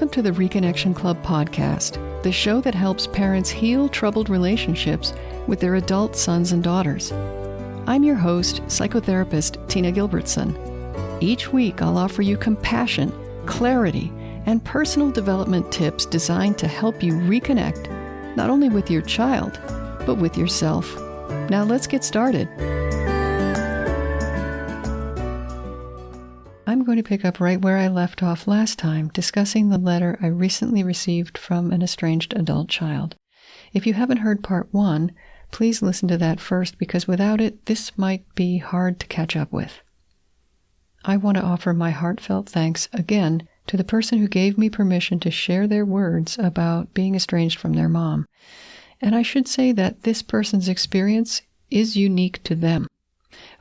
Welcome to the Reconnection Club podcast, the show that helps parents heal troubled relationships with their adult sons and daughters. I'm your host, psychotherapist Tina Gilbertson. Each week, I'll offer you compassion, clarity, and personal development tips designed to help you reconnect, not only with your child, but with yourself. Now let's get started. I'm going to pick up right where I left off last time, discussing the letter I recently received from an estranged adult child. If you haven't heard part 1, please listen to that first, because without it, this might be hard to catch up with. I want to offer my heartfelt thanks again to the person who gave me permission to share their words about being estranged from their mom. And I should say that this person's experience is unique to them.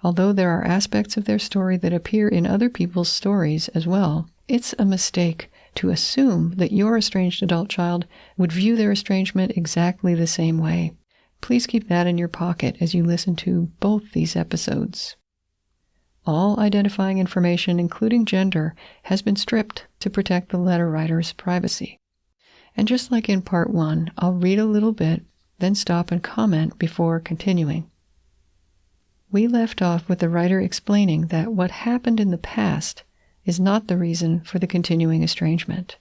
Although there are aspects of their story that appear in other people's stories as well, it's a mistake to assume that your estranged adult child would view their estrangement exactly the same way. Please keep that in your pocket as you listen to both these episodes. All identifying information, including gender, has been stripped to protect the letter writer's privacy. And just like in part 1, I'll read a little bit, then stop and comment before continuing. We left off with the writer explaining that what happened in the past is not the reason for the continuing estrangement.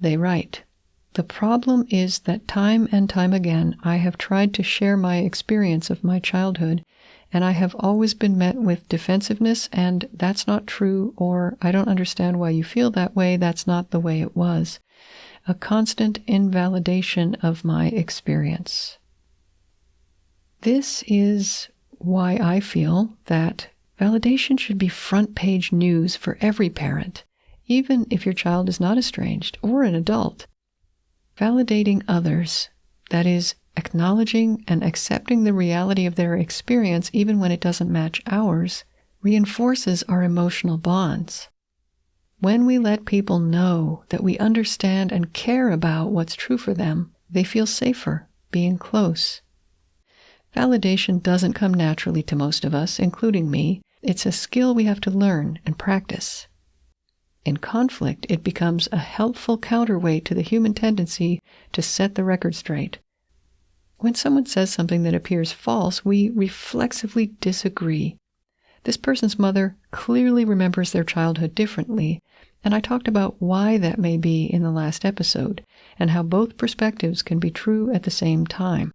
They write, "The problem is that time and time again I have tried to share my experience of my childhood, and I have always been met with defensiveness and 'that's not true,' or 'I don't understand why you feel that way, that's not the way it was.' A constant invalidation of my experience." This is why I feel that validation should be front-page news for every parent, even if your child is not estranged or an adult. Validating others, that is, acknowledging and accepting the reality of their experience even when it doesn't match ours, reinforces our emotional bonds. When we let people know that we understand and care about what's true for them, they feel safer being close. Validation doesn't come naturally to most of us, including me. It's a skill we have to learn and practice. In conflict, it becomes a helpful counterweight to the human tendency to set the record straight. When someone says something that appears false, we reflexively disagree. This person's mother clearly remembers their childhood differently, and I talked about why that may be in the last episode, and how both perspectives can be true at the same time.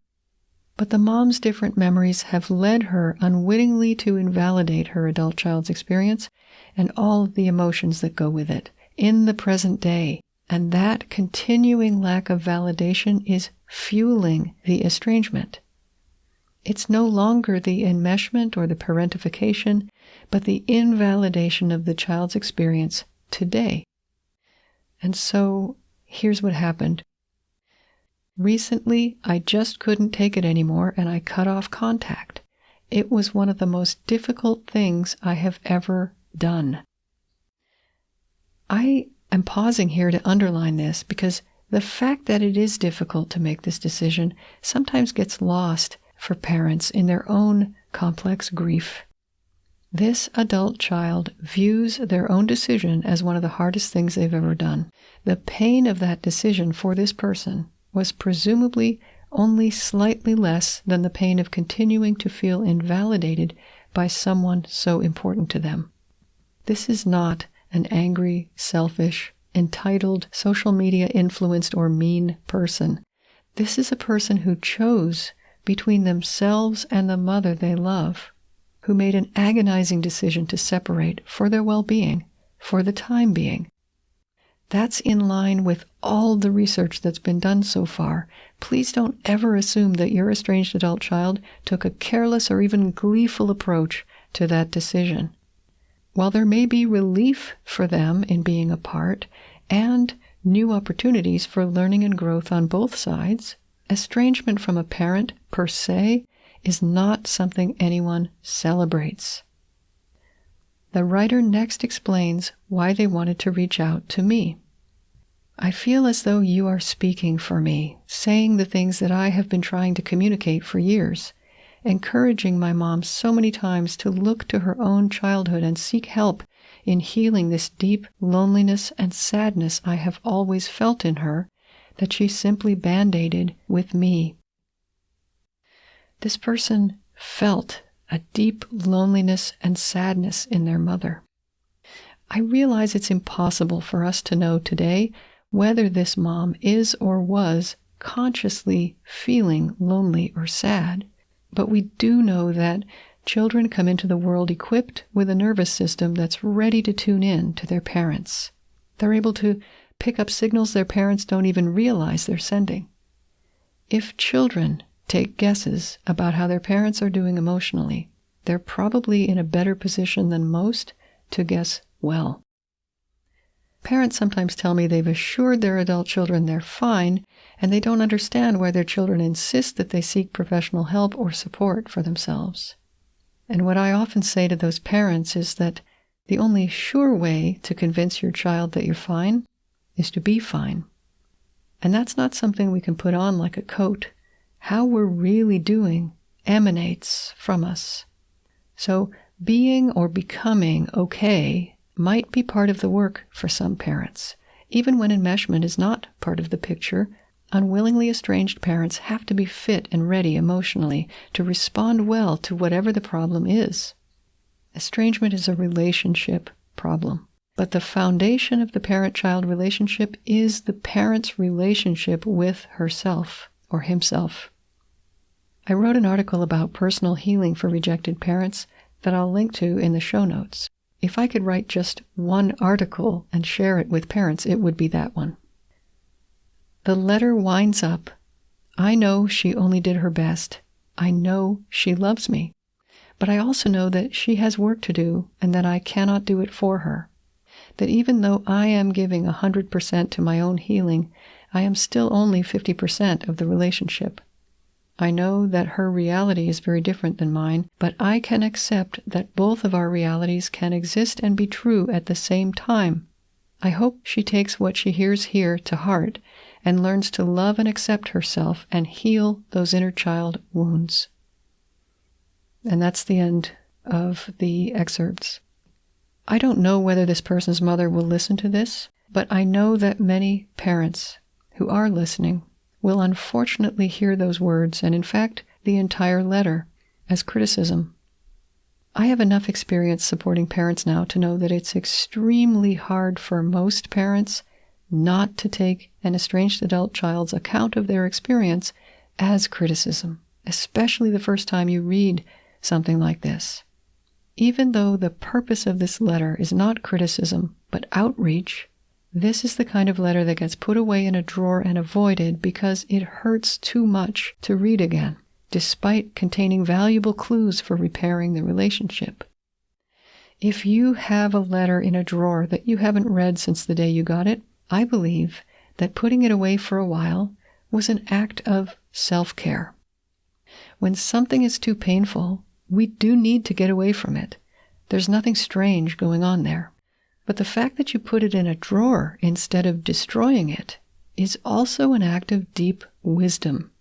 But the mom's different memories have led her unwittingly to invalidate her adult child's experience and all of the emotions that go with it in the present day. And that continuing lack of validation is fueling the estrangement. It's no longer the enmeshment or the parentification, but the invalidation of the child's experience today. And so here's what happened. Recently, I just couldn't take it anymore and I cut off contact. It was one of the most difficult things I have ever done. I am pausing here to underline this because the fact that it is difficult to make this decision sometimes gets lost for parents in their own complex grief. This adult child views their own decision as one of the hardest things they've ever done. The pain of that decision for this person was presumably only slightly less than the pain of continuing to feel invalidated by someone so important to them. This is not an angry, selfish, entitled, social media influenced or mean person. This is a person who chose between themselves and the mother they love, who made an agonizing decision to separate for their well-being, for the time being. That's in line with all the research that's been done so far. Please don't ever assume that your estranged adult child took a careless or even gleeful approach to that decision. While there may be relief for them in being apart and new opportunities for learning and growth on both sides, estrangement from a parent per se is not something anyone celebrates. The writer next explains why they wanted to reach out to me. "I feel as though you are speaking for me, saying the things that I have been trying to communicate for years, encouraging my mom so many times to look to her own childhood and seek help in healing this deep loneliness and sadness I have always felt in her that she simply band-aided with me. This person felt a deep loneliness and sadness in their mother. I realize it's impossible for us to know today whether this mom is or was consciously feeling lonely or sad, but we do know that children come into the world equipped with a nervous system that's ready to tune in to their parents. They're able to pick up signals their parents don't even realize they're sending. If children take guesses about how their parents are doing emotionally, they're probably in a better position than most to guess well. Parents sometimes tell me they've assured their adult children they're fine, and they don't understand why their children insist that they seek professional help or support for themselves. And what I often say to those parents is that the only sure way to convince your child that you're fine is to be fine. And that's not something we can put on like a coat. How we're really doing emanates from us. So being or becoming okay might be part of the work for some parents. Even when enmeshment is not part of the picture, unwillingly estranged parents have to be fit and ready emotionally to respond well to whatever the problem is. Estrangement is a relationship problem, but the foundation of the parent-child relationship is the parent's relationship with herself or himself. I wrote an article about personal healing for rejected parents that I'll link to in the show notes. If I could write just one article and share it with parents, it would be that one. The letter winds up, I know she only did her best. I know she loves me. But I also know that she has work to do and that I cannot do it for her. That even though I am giving 100% to my own healing, I am still only 50% of the relationship. I know that her reality is very different than mine, but I can accept that both of our realities can exist and be true at the same time. I hope she takes what she hears here to heart and learns to love and accept herself and heal those inner child wounds. And that's the end of the excerpts. I don't know whether this person's mother will listen to this, but I know that many parents who are listening will unfortunately hear those words, and in fact, the entire letter, as criticism. I have enough experience supporting parents now to know that it's extremely hard for most parents not to take an estranged adult child's account of their experience as criticism, especially the first time you read something like this. Even though the purpose of this letter is not criticism, but outreach, this is the kind of letter that gets put away in a drawer and avoided because it hurts too much to read again, despite containing valuable clues for repairing the relationship. If you have a letter in a drawer that you haven't read since the day you got it, I believe that putting it away for a while was an act of self-care. When something is too painful, we do need to get away from it. There's nothing strange going on there. But the fact that you put it in a drawer instead of destroying it is also an act of deep wisdom.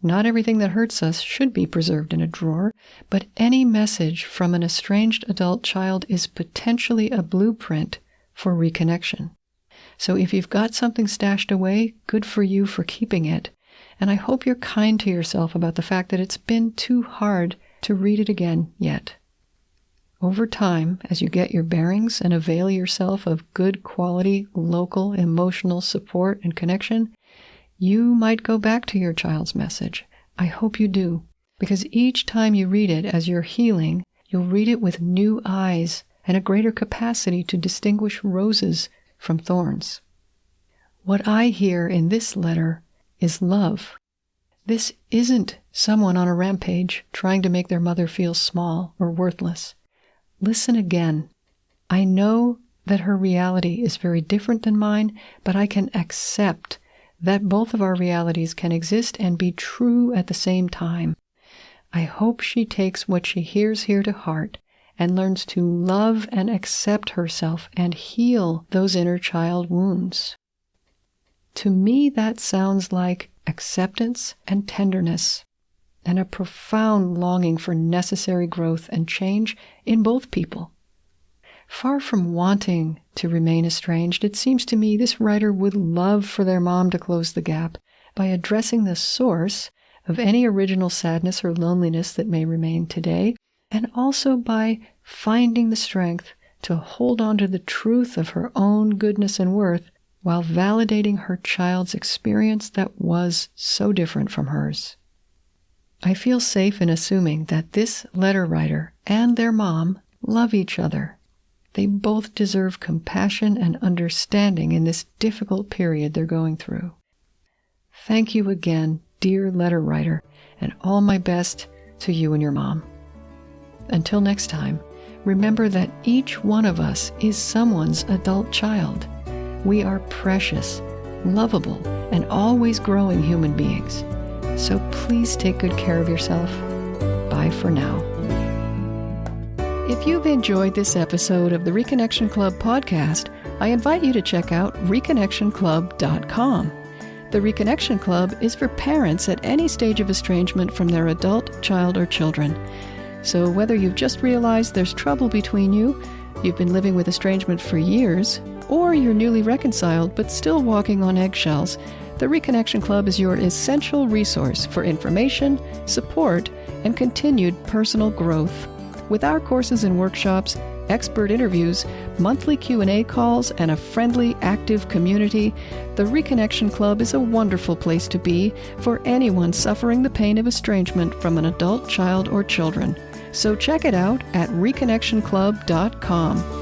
Not everything that hurts us should be preserved in a drawer, but any message from an estranged adult child is potentially a blueprint for reconnection. So if you've got something stashed away, good for you for keeping it. And I hope you're kind to yourself about the fact that it's been too hard to read it again yet. Over time, as you get your bearings and avail yourself of good quality, local, emotional support and connection, you might go back to your child's message. I hope you do, because each time you read it as you're healing, you'll read it with new eyes and a greater capacity to distinguish roses from thorns. What I hear in this letter is love. This isn't someone on a rampage trying to make their mother feel small or worthless. Listen again. I know that her reality is very different than mine, but I can accept that both of our realities can exist and be true at the same time. I hope she takes what she hears here to heart and learns to love and accept herself and heal those inner child wounds. To me, that sounds like acceptance and tenderness, and a profound longing for necessary growth and change in both people. Far from wanting to remain estranged, it seems to me this writer would love for their mom to close the gap by addressing the source of any original sadness or loneliness that may remain today, and also by finding the strength to hold on to the truth of her own goodness and worth while validating her child's experience that was so different from hers. I feel safe in assuming that this letter writer and their mom love each other. They both deserve compassion and understanding in this difficult period they're going through. Thank you again, dear letter writer, and all my best to you and your mom. Until next time, remember that each one of us is someone's adult child. We are precious, lovable, and always growing human beings. So please take good care of yourself. Bye for now. If you've enjoyed this episode of the Reconnection Club podcast, I invite you to check out reconnectionclub.com. The Reconnection Club is for parents at any stage of estrangement from their adult, child, or children. So whether you've just realized there's trouble between you, you've been living with estrangement for years, or you're newly reconciled but still walking on eggshells, the Reconnection Club is your essential resource for information, support, and continued personal growth. With our courses and workshops, expert interviews, monthly Q&A calls, and a friendly, active community, the Reconnection Club is a wonderful place to be for anyone suffering the pain of estrangement from an adult, child, or children. So check it out at reconnectionclub.com.